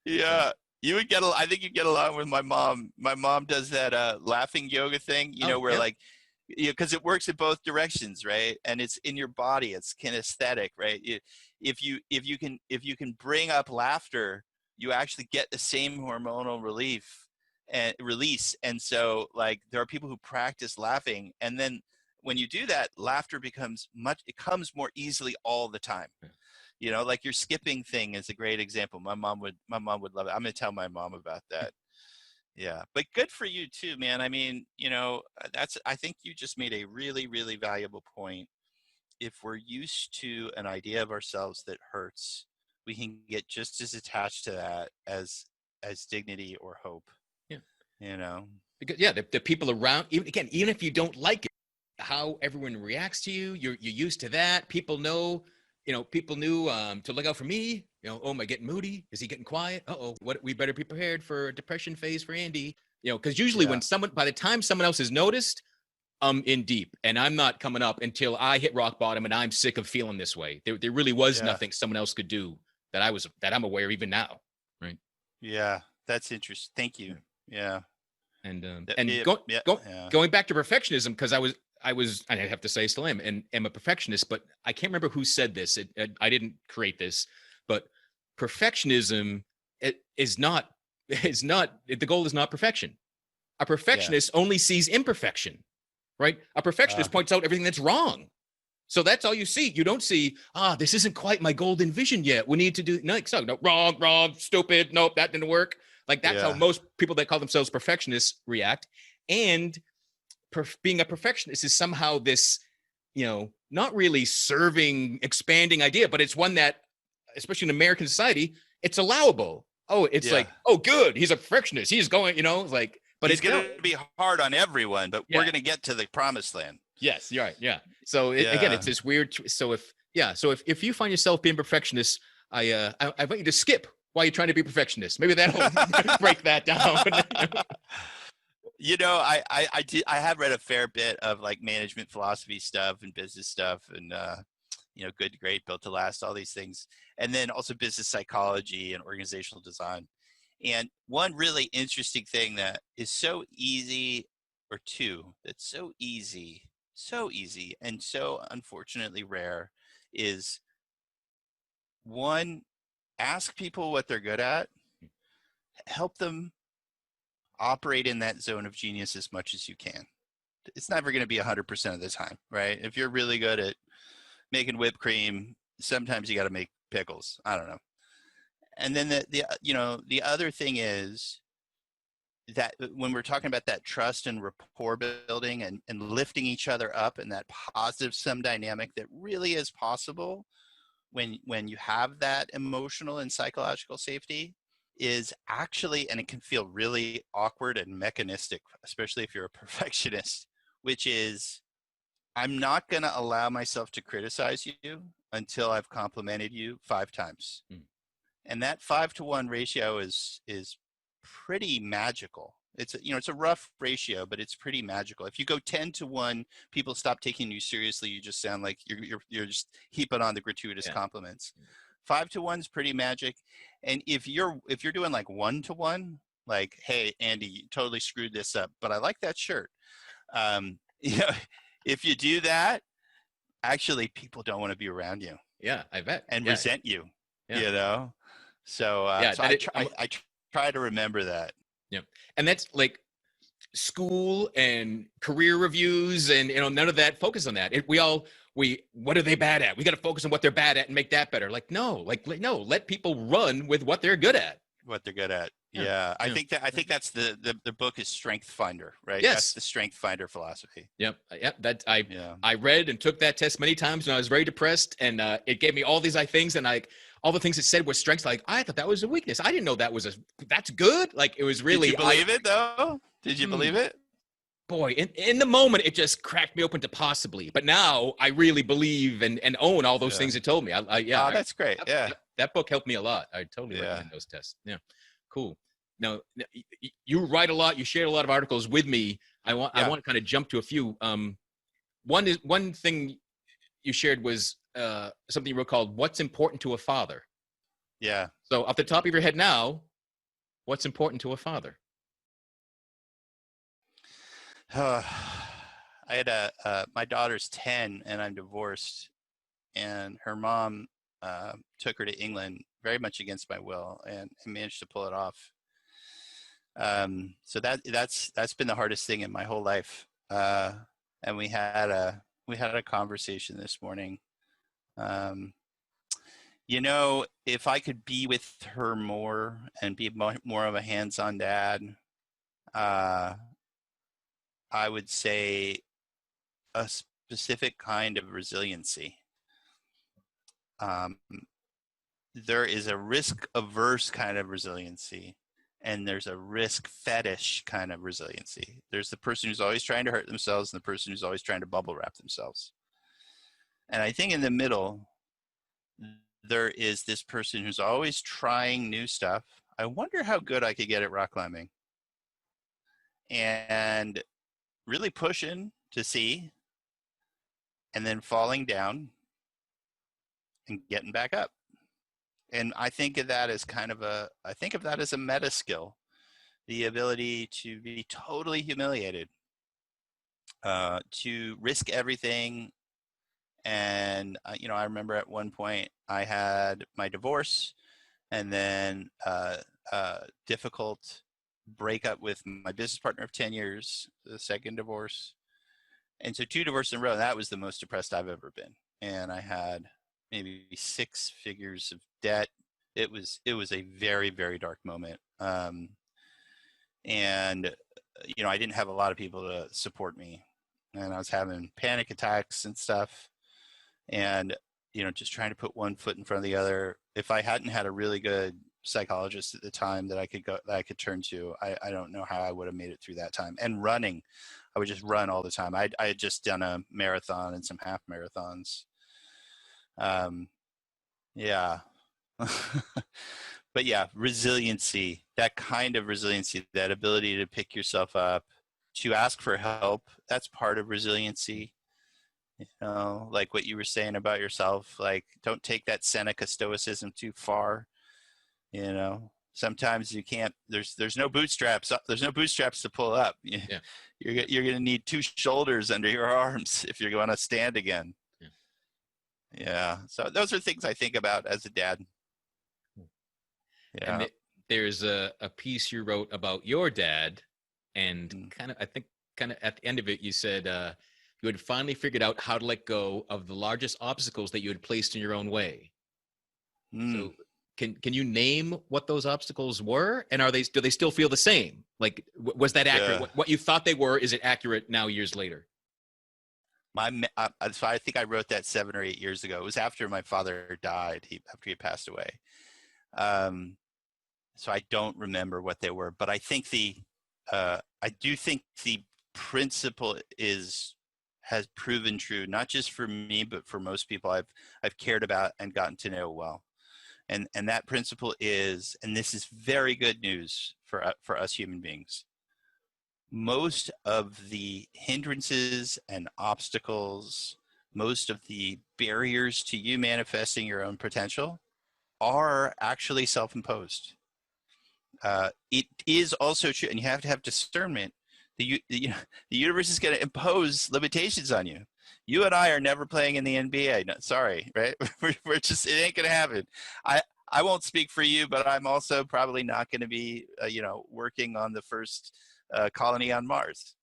Yeah. You would I think you'd get along with my mom. My mom does that laughing yoga thing, where like, because it works in both directions, right? And it's in your body. It's kinesthetic, right? If you can bring up laughter, you actually get the same hormonal relief and release. And so, like, there are people who practice laughing, and then when you do that, laughter it comes more easily all the time. Like your skipping thing is a great example. My mom would love it. I'm gonna tell my mom about that. Yeah, but good for you too, man. I mean, I think you just made a really, really valuable point. If we're used to an idea of ourselves that hurts, we can get just as attached to that as dignity or hope. Yeah. Because the people around, even if you don't like it, how everyone reacts to you, you're used to that. People know. People knew to look out for me. Oh, am I getting moody? Is he getting quiet? We better be prepared for a depression phase for Andy. Because usually by the time someone else has noticed, I'm in deep, and I'm not coming up until I hit rock bottom, and I'm sick of feeling this way. There really was nothing someone else could do that I'm aware of even now. Right. Yeah, that's interesting. Thank you. Yeah. And going back to perfectionism, because I have to say, I still am a perfectionist, but I can't remember who said this. I didn't create this, but perfectionism is not, the goal is not perfection. A perfectionist only sees imperfection, right? A perfectionist points out everything that's wrong. So that's all you see. You don't see, this isn't quite my golden vision yet. We need to do, no, wrong, stupid. Nope, that didn't work. Like that's how most people that call themselves perfectionists react. And being a perfectionist is somehow this, not really serving, expanding idea, but it's one that, especially in American society, it's allowable. It's like, good, he's a perfectionist. He's going, but he's going to be hard on everyone, but we're going to get to the promised land. Yes, you're right. Yeah. So again, it's this weird. So if you find yourself being perfectionist, I want you to skip while you're trying to be perfectionist. Maybe that'll break that down. I have read a fair bit of like management philosophy stuff and business stuff and, Good, Great, Built to Last, all these things. And then also business psychology and organizational design. And one really interesting thing that is so easy, or two, that's so easy and so unfortunately rare is, one, ask people what they're good at, help them operate in that zone of genius as much as you can. It's never going to be 100% of the time, right? If you're really good at making whipped cream, sometimes you got to make pickles. I don't know. And then the other thing is that when we're talking about that trust and rapport building and lifting each other up and that positive sum dynamic that really is possible when you have that emotional and psychological safety, is actually, and it can feel really awkward and mechanistic, especially if you're a perfectionist, which is, I'm not going to allow myself to criticize you until I've complimented you 5 times. And that 5-to-1 ratio is pretty magical. It's a rough ratio, but it's pretty magical. If you go 10-to-1, people stop taking you seriously. You just sound like you're just heaping on the gratuitous compliments. 5-to-1 is pretty magic. And if you're doing like 1-to-1, like, hey, Andy, you totally screwed this up, but I like that shirt. If you do that, actually people don't want to be around you. Yeah, I bet. And resent you, So, so I try to remember that. Yeah. And that's like school and career reviews and, none of that focus on that. What are they bad at? We got to focus on what they're bad at and make that better. Like, no, let people run with what they're good at. what they're good at. Yeah. Yeah. I Yeah. think that's the book is Strength Finder, right? That's Yes. the Strength Finder philosophy. Yep. Yep. That Yeah. I read and took that test many times, and I was very depressed. And it gave me all these things, and all the things it said were strengths. Like I thought that was a weakness. I didn't know that's good. Like it was really. Did you believe it though? Did you believe it? Boy, in the moment, it just cracked me open to possibly. But now I really believe and own all those things it told me. Oh, that's great. Yeah. That book helped me a lot. I totally recommend those tests. Yeah, cool. Now, you write a lot. You shared a lot of articles with me. I want to kind of jump to a few. One thing you shared was something you wrote called "What's Important to a Father." Yeah. So, off the top of your head now, what's important to a father? I had my daughter's 10 and I'm divorced, and her mom took her to England very much against my will and managed to pull it off. So that's been the hardest thing in my whole life. And we had a conversation this morning. If I could be with her more and be more of a hands-on dad, I would say a specific kind of resiliency. There is a risk-averse kind of resiliency, and there's a risk fetish kind of resiliency. There's the person who's always trying to hurt themselves and the person who's always trying to bubble wrap themselves. And I think in the middle, there is this person who's always trying new stuff. I wonder how good I could get at rock climbing. And really pushing to see, and then falling down and getting back up. And I think of that as a meta skill, the ability to be totally humiliated, to risk everything. And, I remember at one point I had my divorce and then difficult breakup with my business partner of 10 years, the second divorce. And so 2 divorces in a row, that was the most depressed I've ever been. And I had maybe 6 figures of debt. It was a very, very dark moment. And I didn't have a lot of people to support me, and I was having panic attacks and stuff, and just trying to put one foot in front of the other. If I hadn't had a really good psychologist at the time that I could turn to, I don't know how I would have made it through that time. And running, I would just run all the time. I had just done a marathon and some half marathons. Yeah. But yeah, resiliency, that kind of resiliency, that ability to pick yourself up, to ask for help, that's part of resiliency. Like what you were saying about yourself, like don't take that Seneca stoicism too far. Sometimes you can't, there's no bootstraps to pull up. Yeah. You're going to need 2 shoulders under your arms if you're going to stand again. Yeah. So those are things I think about as a dad. Yeah. And there's a piece you wrote about your dad, and kind of at the end of it, you said you had finally figured out how to let go of the largest obstacles that you had placed in your own way. So can you name what those obstacles were, and do they still feel the same? Like, was that accurate? Yeah. What you thought they were, is it accurate now years later? So I think I wrote that 7 or 8 years ago. It was after my father died, after he passed away. So I don't remember what they were, but I think I do think the principle has proven true, not just for me, but for most people I've cared about and gotten to know well. And that principle is, and this is very good news for us human beings, most of the hindrances and obstacles, most of the barriers to you manifesting your own potential are actually self-imposed. It is also true, and you have to have discernment. The universe is going to impose limitations on you. You and I are never playing in the NBA. No, sorry, right? We're just, it ain't going to happen. I won't speak for you, but I'm also probably not going to be, working on the first colony on Mars.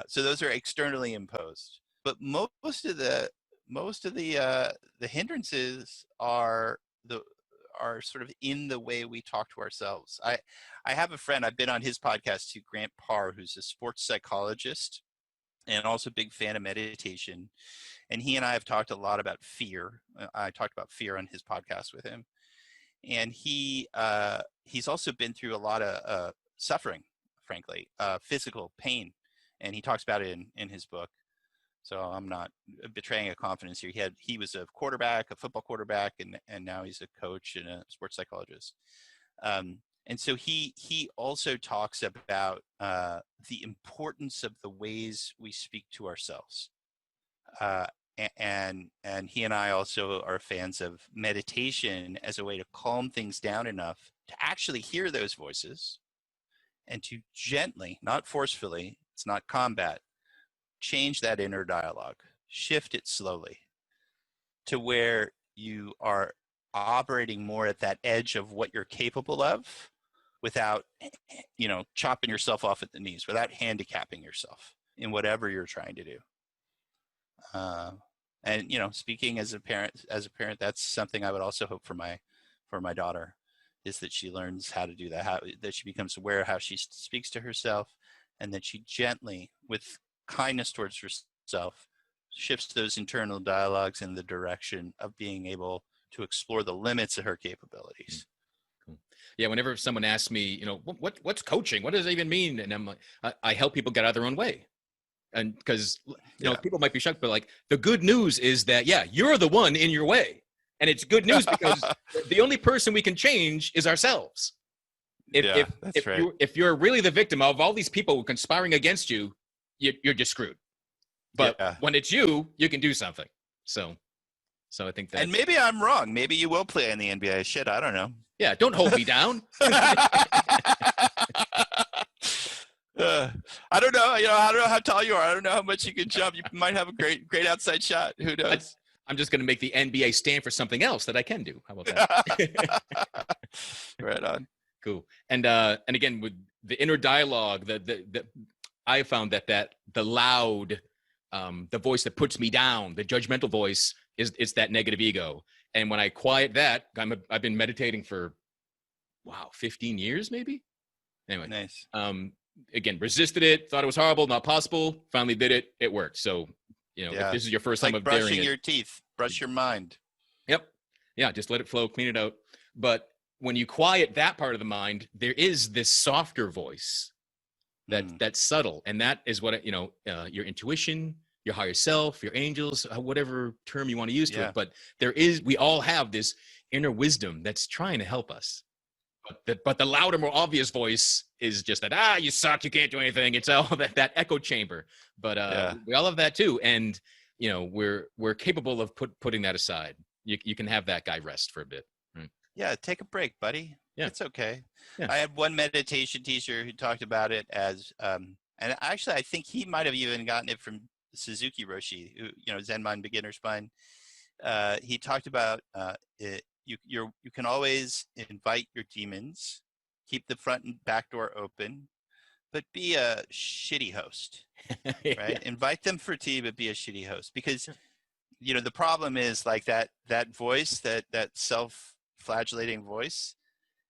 So those are externally imposed. But most of the hindrances are are sort of in the way we talk to ourselves. I have a friend, I've been on his podcast too, Grant Parr, who's a sports psychologist and also a big fan of meditation. And he and I have talked a lot about fear. I talked about fear on his podcast with him. And he's also been through a lot of suffering, frankly, physical pain. And he talks about it in his book. So I'm not betraying a confidence here. He was a quarterback, a football quarterback, and now he's a coach and a sports psychologist. And so he also talks about the importance of the ways we speak to ourselves. And he and I also are fans of meditation as a way to calm things down enough to actually hear those voices and to gently, not forcefully, it's not combat, change that inner dialogue, shift it slowly to where you are operating more at that edge of what you're capable of without, chopping yourself off at the knees, without handicapping yourself in whatever you're trying to do. And speaking as a parent, that's something I would also hope for my daughter, is that she learns how to do that, that she becomes aware of how she speaks to herself, and that she gently, with kindness towards herself, shifts those internal dialogues in the direction of being able to explore the limits of her capabilities. Cool. Yeah, whenever someone asks me, what's coaching? What does it even mean? And I'm like, I help people get out of their own way. And because people might be shocked, but like the good news is that you're the one in your way, and it's good news because the only person we can change is ourselves. If you're really the victim of all these people conspiring against you, you're just screwed. But when it's you, you can do something. So I think that. And maybe I'm wrong. Maybe you will play in the NBA. Shit, I don't know. Yeah, don't hold me down. I don't know. I don't know how tall you are. I don't know how much you can jump. You might have a great outside shot. Who knows? I'm just going to make the NBA stand for something else that I can do. How about that? Right on. Cool. And again, with the inner dialogue, the I found that the loud, the voice that puts me down, the judgmental voice it's that negative ego. And when I quiet that, I've been meditating for 15 years maybe. Anyway, nice. Again, resisted it, thought it was horrible, not possible. Finally did it. It worked. So, if this is your first time of daring it, brushing your teeth, brush your mind. Yep. Yeah. Just let it flow, clean it out. But when you quiet that part of the mind, there is this softer voice that's subtle. And that is what, your intuition, your higher self, your angels, whatever term you want to use to it. But we all have this inner wisdom that's trying to help us. But the louder, more obvious voice is just that, you suck, you can't do anything. It's all that echo chamber. But we all have that too. And, we're capable of putting that aside. You can have that guy rest for a bit. Right? Yeah, take a break, buddy. Yeah. It's okay. Yeah. I had one meditation teacher who talked about it as, and actually I think he might have even gotten it from Suzuki Roshi, who, Zen Mind Beginner Spine. He talked about it. You can always invite your demons, keep the front and back door open, but be a shitty host, right? Yeah. Invite them for tea, but be a shitty host, because the problem is like that voice, that self-flagellating voice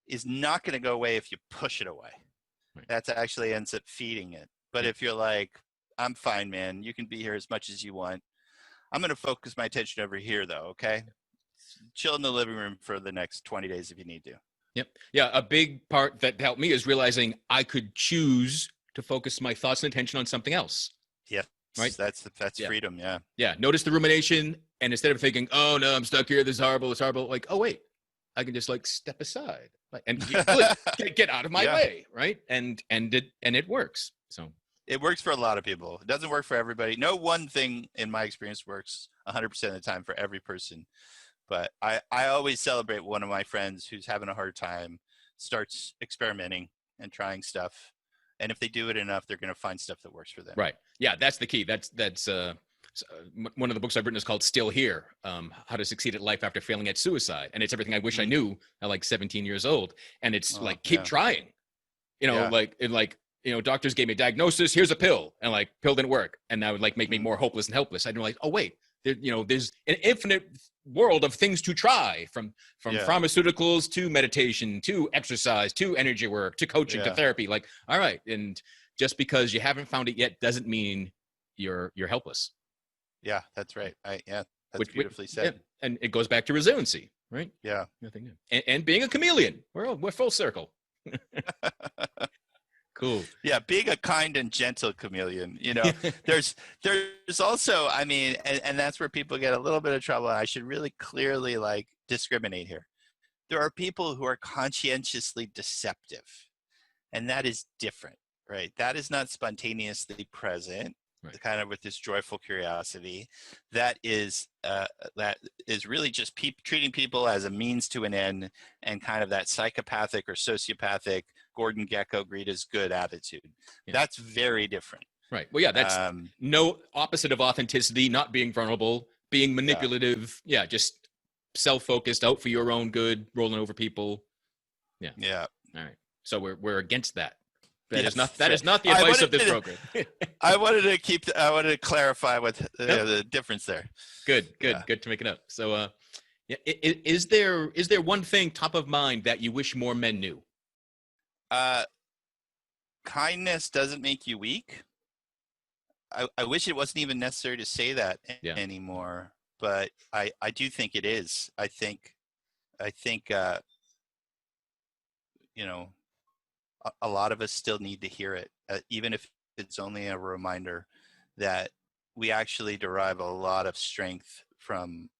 is not going to go away if you push it away. Right. That actually ends up feeding it. But if you're like, I'm fine, man, you can be here as much as you want. I'm going to focus my attention over here though. Okay. Chill in the living room for the next 20 days if you need to. Yep. Yeah. A big part that helped me is realizing I could choose to focus my thoughts and attention on something else. Yeah. Right. That's freedom. Yeah. Yeah. Notice the rumination. And instead of thinking, oh no, I'm stuck here, this is horrible, it's horrible. Like, oh wait, I can just like step aside and get out of my way. Right. And it works. So it works for a lot of people. It doesn't work for everybody. No one thing in my experience works 100% of the time for every person. But I always celebrate one of my friends who's having a hard time, starts experimenting and trying stuff. And if they do it enough, they're going to find stuff that works for them. Right. Yeah, that's the key. That's one of the books I've written is called Still Here, How to Succeed at Life After Failing at Suicide. And it's everything I wish I knew at like 17 years old. And it's keep trying, doctors gave me a diagnosis, here's a pill. And pill didn't work. And that would make me more hopeless and helpless. I didn't realize, oh wait, there's an infinite world of things to try, from Yeah. pharmaceuticals to meditation to exercise to energy work to coaching to Yeah. therapy. Like, all right, and just because you haven't found it yet doesn't mean you're helpless. Yeah, that's right. That's Which beautifully yeah, said. and it goes back to resiliency, right? Yeah. Nothing new. And being a chameleon. We're full circle. Cool. Yeah, being a kind and gentle chameleon. There's also, I mean, and that's where people get a little bit of trouble. And I should really clearly like discriminate here. There are people who are conscientiously deceptive, and that is different, right? That is not spontaneously present, Right. kind of with this joyful curiosity. That is really just treating people as a means to an end, and kind of that psychopathic or sociopathic Gordon Gekko greed is good attitude. Yeah. That's very different. Right. Well, yeah, that's no opposite of authenticity, not being vulnerable, being manipulative. Yeah, just self-focused, out for your own good, rolling over people. Yeah. Yeah. All right. So we're against that. That Yes, is not the advice of this program. I wanted to clarify what the difference there. Good to make it up. So, is there one thing top of mind that you wish more men knew? Kindness doesn't make you weak. I wish it wasn't even necessary to say that anymore, but I do think it is. I think a lot of us still need to hear it, even if it's only a reminder that we actually derive a lot of strength from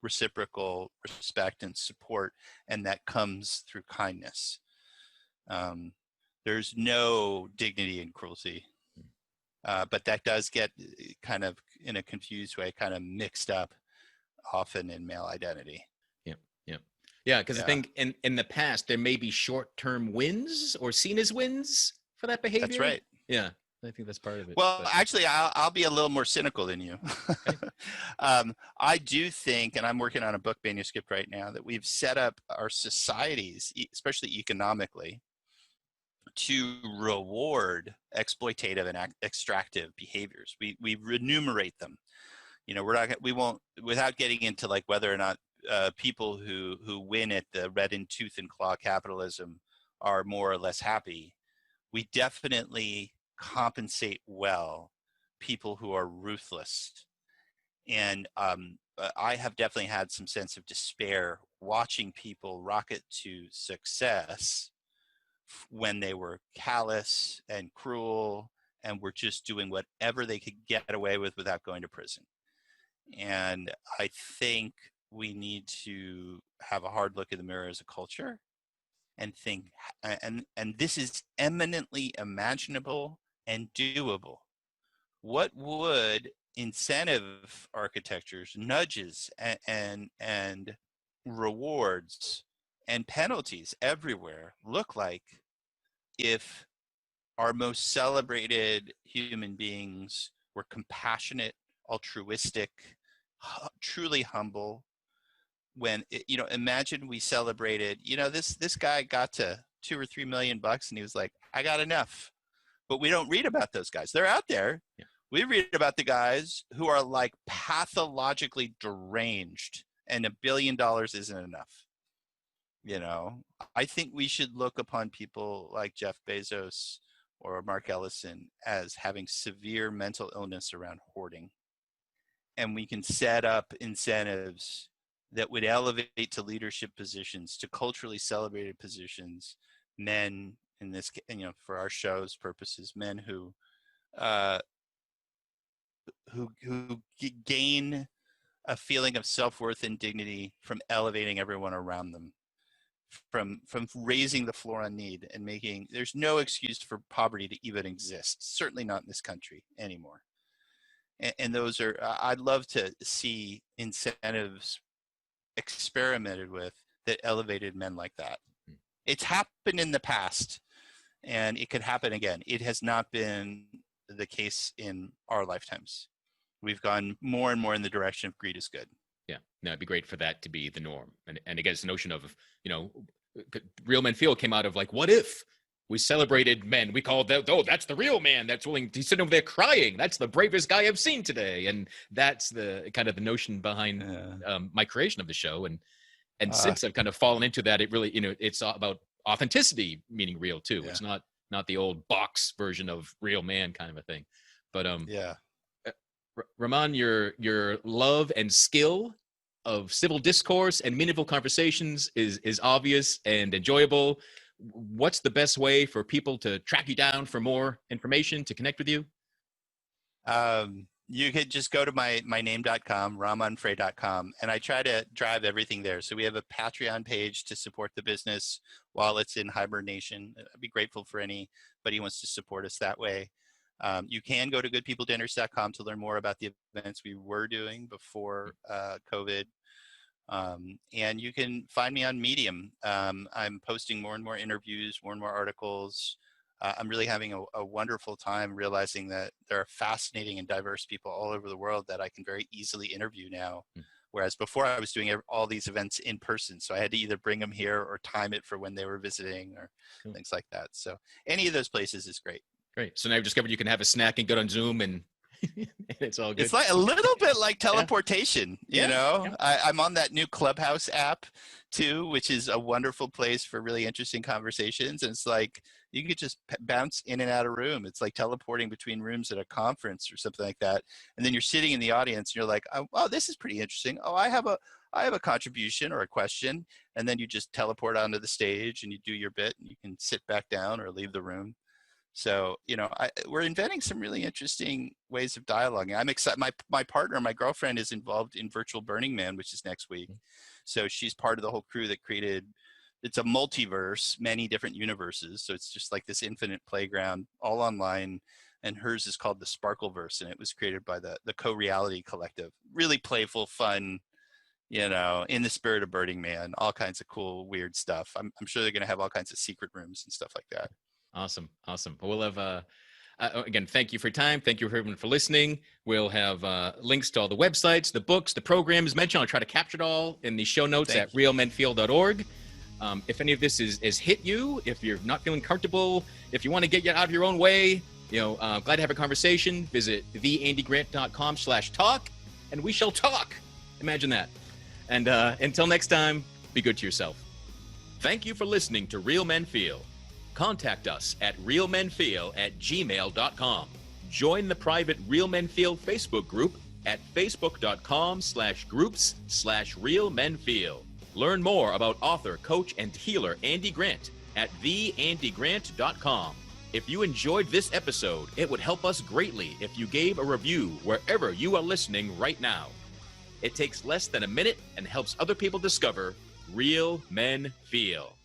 reciprocal respect and support, and that comes through kindness. There's no dignity in cruelty, but that does get kind of, in a confused way, kind of mixed up often in male identity. Yeah, because I think in the past there may be short-term wins or seen as wins for that behavior. That's right. Yeah, I think that's part of it. Well, actually, I'll be a little more cynical than you. I do think, and I'm working on a book manuscript right now, that we've set up our societies, especially economically, to reward exploitative and extractive behaviors. We remunerate them. We won't, without getting into like whether or not people who win at the red and tooth and claw capitalism are more or less happy. We definitely compensate well people who are ruthless. And I have definitely had some sense of despair watching people rocket to success when they were callous and cruel and were just doing whatever they could get away with without going to prison. And I think we need to have a hard look in the mirror as a culture and think, and this is eminently imaginable and doable. What would incentive architectures, nudges, and rewards and penalties everywhere look like if our most celebrated human beings were compassionate, altruistic, truly humble? When imagine we celebrated, this guy got to $2 or $3 million and he was like, I got enough. But we don't read about those guys. They're out there. Yeah. We read about the guys who are like pathologically deranged and $1 billion isn't enough. I think we should look upon people like Jeff Bezos or Mark Ellison as having severe mental illness around hoarding. And we can set up incentives that would elevate to leadership positions, to culturally celebrated positions, men, in this, for our show's purposes, men who gain a feeling of self-worth and dignity from elevating everyone around them, from raising the floor on need and making, there's no excuse for poverty to even exist, certainly not in this country anymore. And those are, I'd love to see incentives experimented with that elevated men like that. It's happened in the past and it could happen again. It has not been the case in our lifetimes. We've gone more and more in the direction of greed is good. Yeah, no, it'd be great for that to be the norm. And again, it's the notion of, Real Men Feel came out of like, what if We celebrated men. We called that, oh, that's the real man that's willing to sit over there crying. That's the bravest guy I've seen today. And that's the kind of the notion behind my creation of the show. And since I've kind of fallen into that, it really, it's about authenticity, meaning real too. Yeah. It's not the old box version of real man kind of a thing. But Raman, your love and skill of civil discourse and meaningful conversations is obvious and enjoyable. What's the best way for people to track you down for more information, to connect with you? You could just go to my name.com, ramanfrey.com, and I try to drive everything there. So we have a Patreon page to support the business while it's in hibernation. I'd be grateful for anybody who wants to support us that way. You can go to goodpeopledinners.com to learn more about the events we were doing before COVID. And you can find me on Medium. I'm posting more and more interviews, more and more articles. I'm really having a wonderful time realizing that there are fascinating and diverse people all over the world that I can very easily interview now. Whereas before I was doing all these events in person. So I had to either bring them here or time it for when they were visiting or things like that. So any of those places is great. Great. So now I've discovered you can have a snack and get on Zoom and it's all good. It's like a little bit like teleportation, you know? Yeah. I'm on that new Clubhouse app too, which is a wonderful place for really interesting conversations. And it's like, you can just bounce in and out of room. It's like teleporting between rooms at a conference or something like that. And then you're sitting in the audience and you're like, oh, this is pretty interesting. Oh, I have a contribution or a question. And then you just teleport onto the stage and you do your bit and you can sit back down or leave the room. So, we're inventing some really interesting ways of dialoguing. I'm excited. My partner, my girlfriend, is involved in Virtual Burning Man, which is next week. So she's part of the whole crew that created, it's a multiverse, many different universes. So it's just like this infinite playground, all online. And hers is called the Sparkleverse, and it was created by the Co-Reality Collective. Really playful, fun, in the spirit of Burning Man, all kinds of cool, weird stuff. I'm sure they're going to have all kinds of secret rooms and stuff like that. Awesome. We'll have, again, thank you for your time. Thank you everyone for listening. We'll have links to all the websites, the books, the programs mentioned. I'll try to capture it all in the show notes at realmenfeel.org. If any of this has hit you, if you're not feeling comfortable, if you want to get out of your own way, glad to have a conversation, visit theandygrant.com/talk, and we shall talk. Imagine that. And until next time, be good to yourself. Thank you for listening to Real Men Feel. Contact us at realmenfeel@gmail.com. Join the private Real Men Feel Facebook group at facebook.com/groups/realmenfeel. Learn more about author, coach, and healer Andy Grant at theandygrant.com. If you enjoyed this episode, it would help us greatly if you gave a review wherever you are listening right now. It takes less than a minute and helps other people discover Real Men Feel.